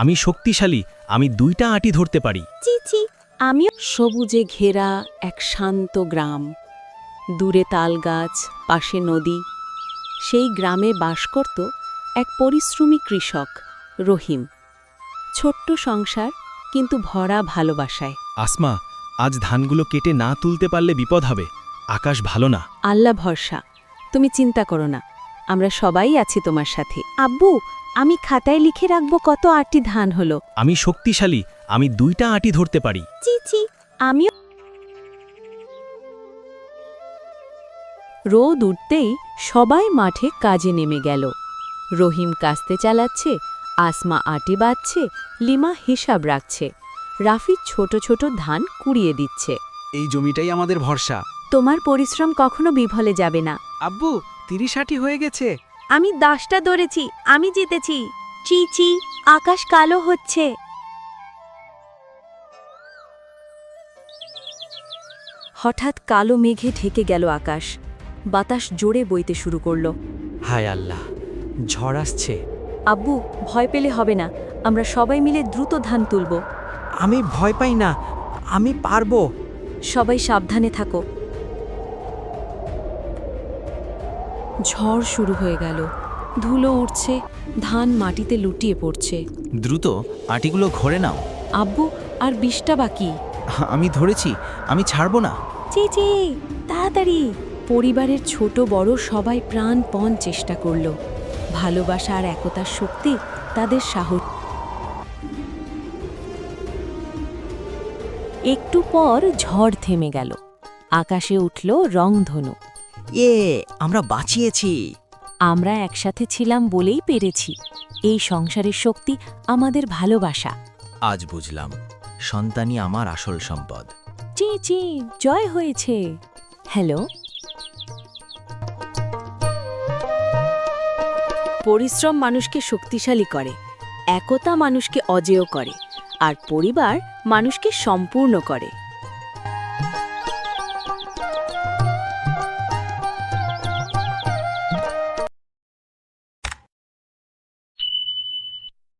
আমি শক্তিশালী, আমি 2টা আঁটি ধরতে পারি। চিচি আমিও। সবুজে ঘেরা এক শান্ত গ্রাম, দূরে তালগাছ, পাশে নদী। সেই গ্রামে বাস করত এক পরিশ্রমী কৃষক, রহিম। ছোট্ট সংসার, কিন্তু ভরা ভালোবাসায়। আসমা, আজ ধানগুলো কেটে না তুলতে পারলে বিপদ হবে। আকাশ ভালো না। আল্লাহ ভরসা, তুমি চিন্তা করো না, আমরা সবাই আছি তোমার সাথে। আব্বু, আমি খাতায় লিখে রাখবো কত আটটি ধান হলো। আমি শক্তিশালী, আমি 2টা আঁটি ধরতে পারি। চিচি আমিও। রোদ উঠতেই সবাই মাঠে কাজে নেমে গেল। রহিম কাস্তে চালাচ্ছে, আসমা আটি বাঁধছে, লিমা হিসাব রাখছে, রাফি ছোট ছোট ধান কুড়িয়ে দিচ্ছে। এই জমিটাই আমাদের ভরসা। তোমার পরিশ্রম কখনো বিফলে যাবে না। আব্বু, 30 হয়ে গেছে। আমি 10টা ধরেছি, আমি জিতেছি। চিচি, আকাশ কালো হচ্ছে। হঠাৎ কালো মেঘে ঢেকে গেল আকাশ, বাতাস জোরে বইতে শুরু করল। হায় আল্লাহ, ঝড় আসছে। আব্বু, ভয় পেলে হবে না, আমরা সবাই মিলে দ্রুত ধান তুলব। আমি ভয় পাই না, আমি পারবো। সবাই সাবধানে থাকো। ঝড় শুরু হয়ে গেল, ধুলো উঠছে, ধান মাটিতে লুটিয়ে পড়ছে। দ্রুত আটিগুলো ঘরে নাও। আব্বু, আর 20টা বাকি। আমি ধরেছি, আমি ছাড়বো না। চেচে, তাড়াতাড়ি। পরিবারের ছোট বড় সবাই প্রাণপণ চেষ্টা করল। ভালোবাসা আর একতার শক্তি তাদের সাহস। একটু পর ঝড় থেমে গেল, আকাশে উঠল রংধনু। আমরা বাঁচিয়েছি। আমরা একসাথে ছিলাম বলেই পেরেছি। এই সংসারের শক্তি আমাদের ভালোবাসা। আজ বুঝলাম, সন্তানই আমার আসল সম্পদ। চি জয় হয়েছে। হ্যালো। পরিশ্রম মানুষকে শক্তিশালী করে, একতা মানুষকে অজেয় করে, আর পরিবার মানুষকে সম্পূর্ণ করে।